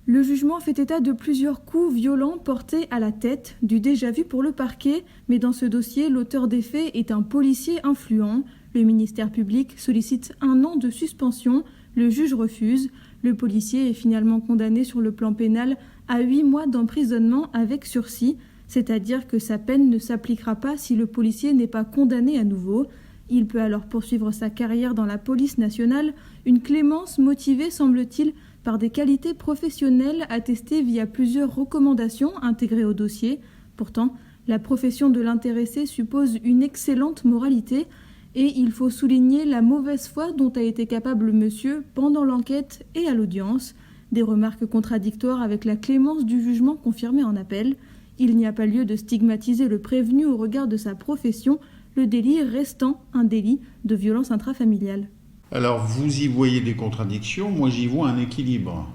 Le jugement fait état de plusieurs coups violents portés à la tête, du déjà-vu pour le parquet, mais dans ce dossier, l'auteur des faits est un policier influent. Le ministère public sollicite 1 an de suspension, le juge refuse. Le policier est finalement condamné sur le plan pénal à 8 mois d'emprisonnement avec sursis, c'est-à-dire que sa peine ne s'appliquera pas si le policier n'est pas condamné à nouveau. Il peut alors poursuivre sa carrière dans la police nationale, une clémence motivée, semble-t-il, par des qualités professionnelles attestées via plusieurs recommandations intégrées au dossier. Pourtant, la profession de l'intéressé suppose une excellente moralité et il faut souligner la mauvaise foi dont a été capable monsieur pendant l'enquête et à l'audience. Des remarques contradictoires avec la clémence du jugement confirmé en appel. Il n'y a pas lieu de stigmatiser le prévenu au regard de sa profession, le délit restant un délit de violence intrafamiliale. Alors, vous y voyez des contradictions, moi j'y vois un équilibre.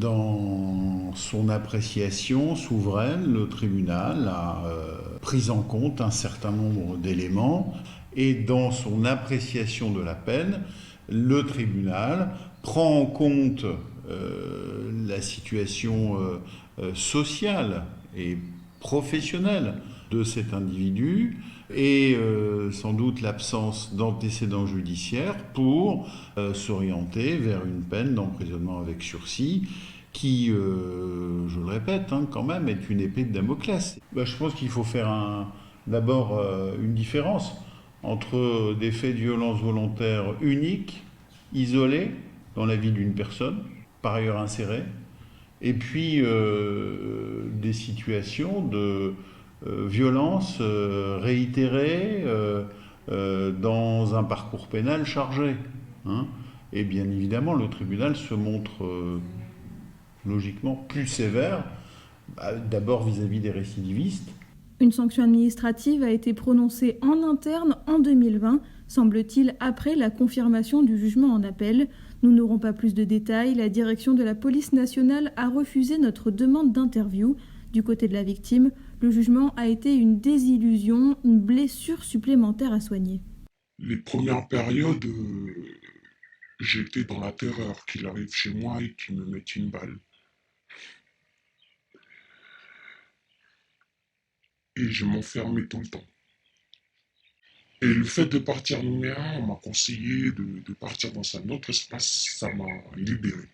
Dans son appréciation souveraine, le tribunal a pris en compte un certain nombre d'éléments et dans son appréciation de la peine, le tribunal prend en compte la situation sociale et professionnelle de cet individu, et sans doute l'absence d'antécédents judiciaires pour s'orienter vers une peine d'emprisonnement avec sursis qui, je le répète, quand même, est une épée de Damoclès. Je pense qu'il faut faire d'abord une différence entre des faits de violence volontaire uniques, isolés dans la vie d'une personne, par ailleurs insérée, et puis des situations de violence réitérée dans un parcours pénal chargé. Et bien évidemment, le tribunal se montre logiquement plus sévère, d'abord vis-à-vis des récidivistes. Une sanction administrative a été prononcée en interne en 2020, semble-t-il après la confirmation du jugement en appel. Nous n'aurons pas plus de détails. La direction de la police nationale a refusé notre demande d'interview. Du côté de la victime, le jugement a été une désillusion, une blessure supplémentaire à soigner. Les premières périodes, j'étais dans la terreur qu'il arrive chez moi et qu'il me mette une balle. Et je m'enfermais tout le temps. Et le fait de partir à Nouméa, on m'a conseillé de partir dans un autre espace, ça m'a libéré.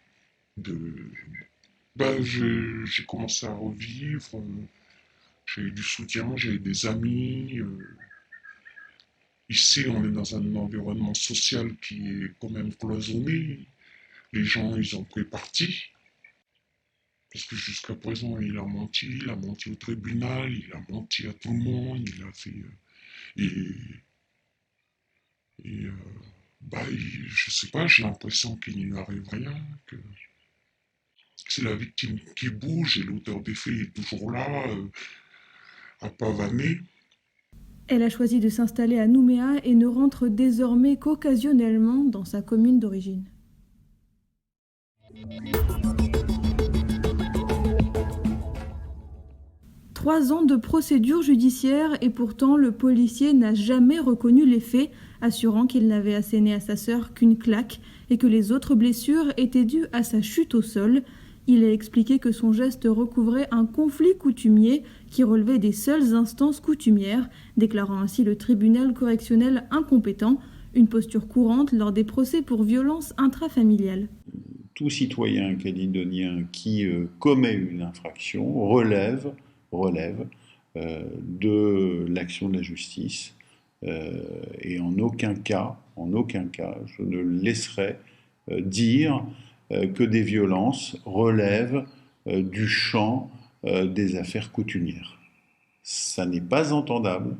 J'ai commencé à revivre, j'ai eu du soutien, j'ai eu des amis. Ici, on est dans un environnement social qui est quand même cloisonné. Les gens, ils ont pris parti. Parce que jusqu'à présent, il a menti au tribunal, il a menti à tout le monde, il a fait... je sais pas, j'ai l'impression qu'il n'y arrive rien, que c'est la victime qui bouge et l'auteur des faits est toujours là, à pavaner. Elle a choisi de s'installer à Nouméa et ne rentre désormais qu'occasionnellement dans sa commune d'origine. « 3 ans de procédure judiciaire et pourtant le policier n'a jamais reconnu les faits, assurant qu'il n'avait asséné à sa sœur qu'une claque et que les autres blessures étaient dues à sa chute au sol. Il a expliqué que son geste recouvrait un conflit coutumier qui relevait des seules instances coutumières, déclarant ainsi le tribunal correctionnel incompétent, une posture courante lors des procès pour violence intrafamiliale. Tout citoyen calédonien qui commet une infraction relève de l'action de la justice et en aucun cas, je ne laisserai dire que des violences relèvent du champ des affaires coutumières. Ça n'est pas entendable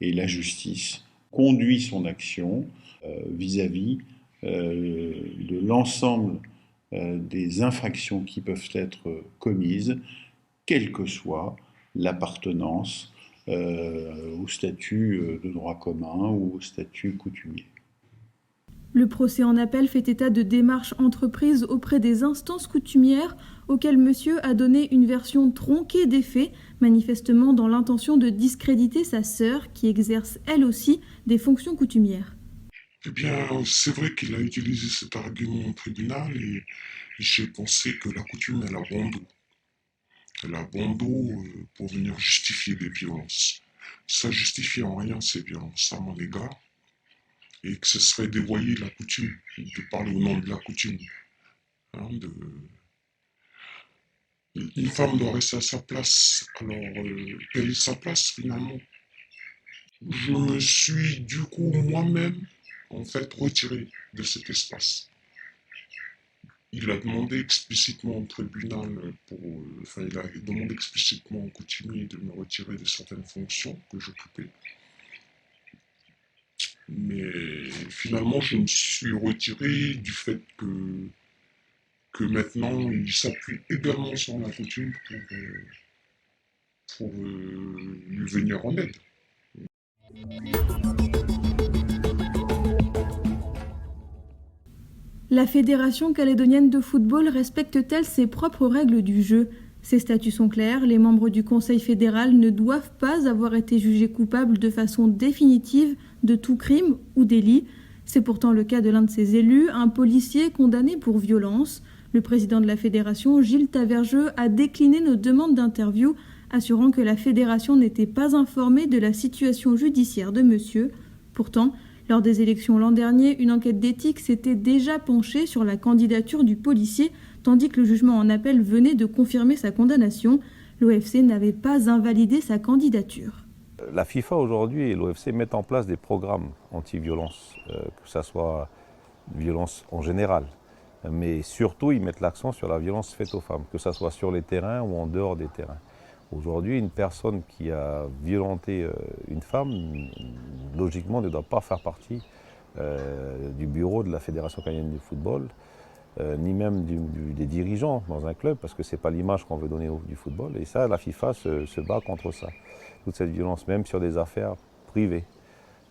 et la justice conduit son action vis-à-vis de l'ensemble des infractions qui peuvent être commises, quelle que soit l'appartenance au statut de droit commun ou au statut coutumier. Le procès en appel fait état de démarches entreprises auprès des instances coutumières auxquelles monsieur a donné une version tronquée des faits, manifestement dans l'intention de discréditer sa sœur qui exerce elle aussi des fonctions coutumières. Eh bien, c'est vrai qu'il a utilisé cet argument au tribunal et j'ai pensé que la coutume, elle a bon dos. Elle a bon dos pour venir justifier des violences. Ça justifie en rien ces violences à mon égard et que ce serait dévoyer la coutume, de parler au nom de la coutume. Hein, Une femme doit rester à sa place. Alors, quelle est sa place finalement? Je me suis du coup moi-même en fait retiré de cet espace. Il a demandé explicitement au tribunal il a demandé explicitement au coutumier de me retirer de certaines fonctions que j'occupais. Mais finalement, je me suis retiré du fait que maintenant, il s'appuie également sur la coutume pour lui venir en aide. La Fédération calédonienne de football respecte-t-elle ses propres règles du jeu? Ses statuts sont clairs, les membres du Conseil fédéral ne doivent pas avoir été jugés coupables de façon définitive de tout crime ou délit. C'est pourtant le cas de l'un de ses élus, un policier condamné pour violence. Le président de la Fédération, Gilles Tavergeux, a décliné nos demandes d'interview, assurant que la Fédération n'était pas informée de la situation judiciaire de monsieur. Pourtant, lors des élections l'an dernier, une enquête d'éthique s'était déjà penchée sur la candidature du policier, tandis que le jugement en appel venait de confirmer sa condamnation. L'OFC n'avait pas invalidé sa candidature. La FIFA aujourd'hui et l'OFC mettent en place des programmes anti-violence, que ce soit violence en général. Mais surtout, ils mettent l'accent sur la violence faite aux femmes, que ce soit sur les terrains ou en dehors des terrains. Aujourd'hui, une personne qui a violenté une femme, logiquement, ne doit pas faire partie du bureau de la Fédération canadienne de football, ni même des dirigeants dans un club, parce que ce n'est pas l'image qu'on veut donner du football. Et ça, la FIFA se bat contre ça. Toute cette violence, même sur des affaires privées.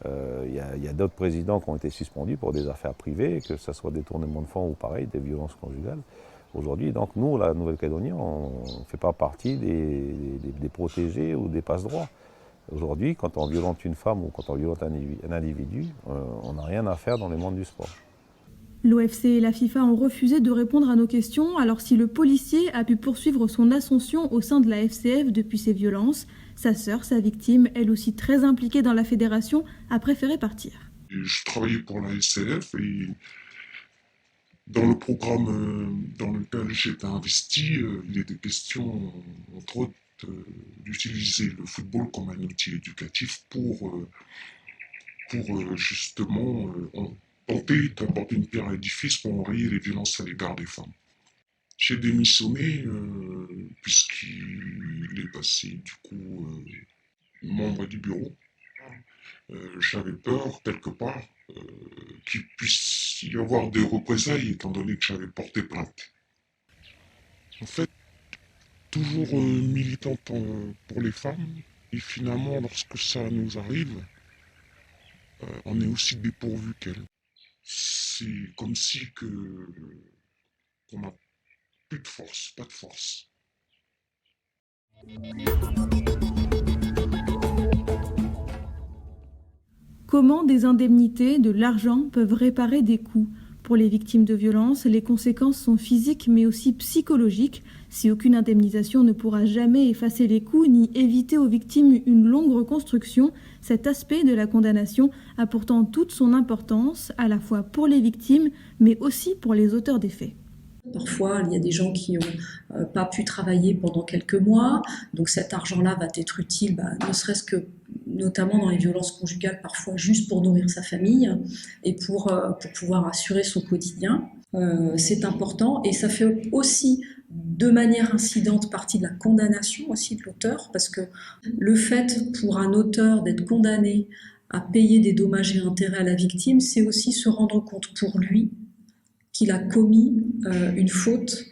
Il y a d'autres présidents qui ont été suspendus pour des affaires privées, que ce soit détournement de fonds ou pareil, des violences conjugales. Aujourd'hui, donc nous, la Nouvelle-Calédonie, on ne fait pas partie des protégés ou des passe-droits. Aujourd'hui, quand on violente une femme ou quand on violente un individu, on n'a rien à faire dans le monde du sport. L'OFC et la FIFA ont refusé de répondre à nos questions, alors si le policier a pu poursuivre son ascension au sein de la FCF depuis ces violences, sa sœur, sa victime, elle aussi très impliquée dans la fédération, a préféré partir. Je travaillais pour la FCF et dans le programme dans lequel j'étais investi, il était question, entre autres, d'utiliser le football comme un outil éducatif pour justement tenter d'apporter une pierre à l'édifice pour enrayer les violences à l'égard des femmes. J'ai démissionné puisqu'il est passé du coup membre du bureau. J'avais peur quelque part qu'il puisse y avoir des représailles étant donné que j'avais porté plainte. En fait, toujours militante pour les femmes et finalement lorsque ça nous arrive, on est aussi dépourvu qu'elles. C'est comme si qu'on n'a plus de force, pas de force. Comment des indemnités, de l'argent peuvent réparer des coûts? Pour les victimes de violences, les conséquences sont physiques mais aussi psychologiques. Si aucune indemnisation ne pourra jamais effacer les coûts ni éviter aux victimes une longue reconstruction, cet aspect de la condamnation a pourtant toute son importance, à la fois pour les victimes mais aussi pour les auteurs des faits. Parfois, il y a des gens qui n'ont pas pu travailler pendant quelques mois, donc cet argent-là va être utile, ne serait-ce que notamment dans les violences conjugales, parfois juste pour nourrir sa famille et pour pouvoir assurer son quotidien. C'est important et ça fait aussi de manière incidente partie de la condamnation aussi de l'auteur, parce que le fait pour un auteur d'être condamné à payer des dommages et intérêts à la victime, c'est aussi se rendre compte pour lui qu'il a commis une faute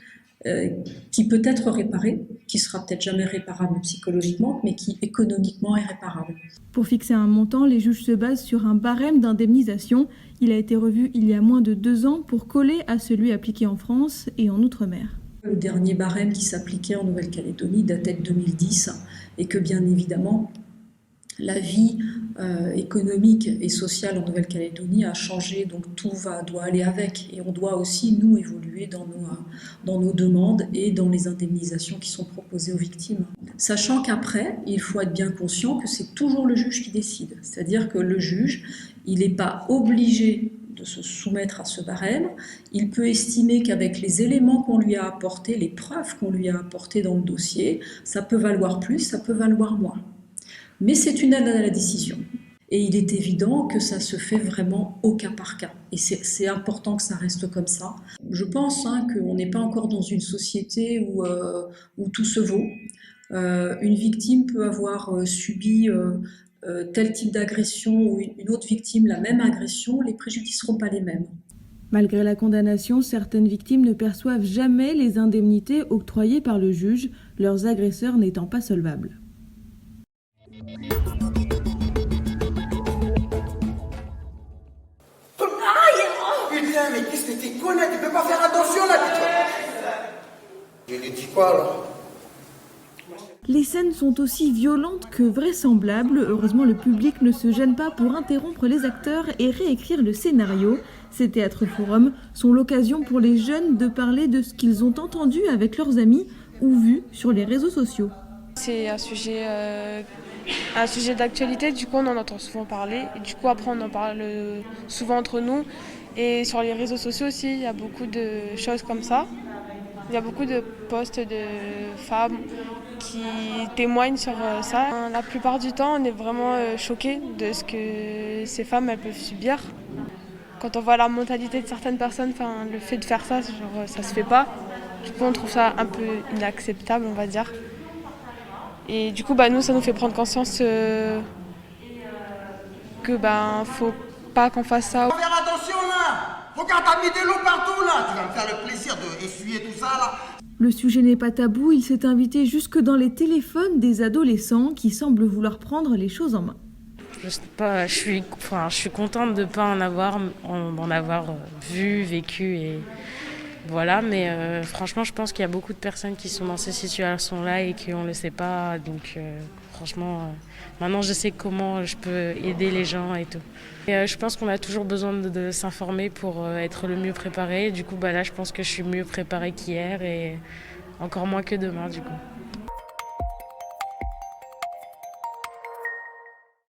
qui peut être réparée, qui sera peut-être jamais réparable psychologiquement, mais qui économiquement est réparable. Pour fixer un montant, les juges se basent sur un barème d'indemnisation. Il a été revu il y a moins de 2 ans pour coller à celui appliqué en France et en Outre-mer. Le dernier barème qui s'appliquait en Nouvelle-Calédonie datait de 2010 et que bien évidemment, La vie économique et sociale en Nouvelle-Calédonie a changé, donc tout doit aller avec. Et on doit aussi, nous, évoluer dans nos demandes et dans les indemnisations qui sont proposées aux victimes. Sachant qu'après, il faut être bien conscient que c'est toujours le juge qui décide. C'est-à-dire que le juge, il n'est pas obligé de se soumettre à ce barème. Il peut estimer qu'avec les éléments qu'on lui a apportés, les preuves qu'on lui a apportées dans le dossier, ça peut valoir plus, ça peut valoir moins. Mais c'est une aide à la décision. Et il est évident que ça se fait vraiment au cas par cas. Et c'est important que ça reste comme ça. Je pense qu'on n'est pas encore dans une société où tout se vaut. Une victime peut avoir subi tel type d'agression ou une autre victime la même agression, les préjudices ne seront pas les mêmes. Malgré la condamnation, certaines victimes ne perçoivent jamais les indemnités octroyées par le juge, leurs agresseurs n'étant pas solvables. Putain, mais qu'est-ce que t'es con là? Tu peux pas faire attention là, putain. Je lui dis quoi alors? Les scènes sont aussi violentes que vraisemblables. Heureusement, le public ne se gêne pas pour interrompre les acteurs et réécrire le scénario. Ces théâtres forums sont l'occasion pour les jeunes de parler de ce qu'ils ont entendu avec leurs amis ou vu sur les réseaux sociaux. C'est un sujet d'actualité, du coup on en entend souvent parler. Et du coup après on en parle souvent entre nous. Et sur les réseaux sociaux aussi, il y a beaucoup de choses comme ça. Il y a beaucoup de posts de femmes qui témoignent sur ça. La plupart du temps, on est vraiment choqués de ce que ces femmes elles peuvent subir. Quand on voit la mentalité de certaines personnes, le fait de faire ça, ça se fait pas. Du coup, on trouve ça un peu inacceptable, on va dire. Et du coup, nous, ça nous fait prendre conscience que faut pas qu'on fasse ça. Faut faire attention là. Regarde, t'as mis de l'eau partout là. Tu vas me faire le plaisir d'essuyer tout ça là. Le sujet n'est pas tabou, il s'est invité jusque dans les téléphones des adolescents qui semblent vouloir prendre les choses en main. Je sais pas, je suis contente de ne pas en avoir vu, vécu et voilà, mais franchement je pense qu'il y a beaucoup de personnes qui sont dans ces situations-là et qu'on ne le sait pas, donc franchement maintenant je sais comment je peux aider les gens et tout. Et je pense qu'on a toujours besoin de s'informer pour être le mieux préparé, du coup là je pense que je suis mieux préparée qu'hier et encore moins que demain du coup.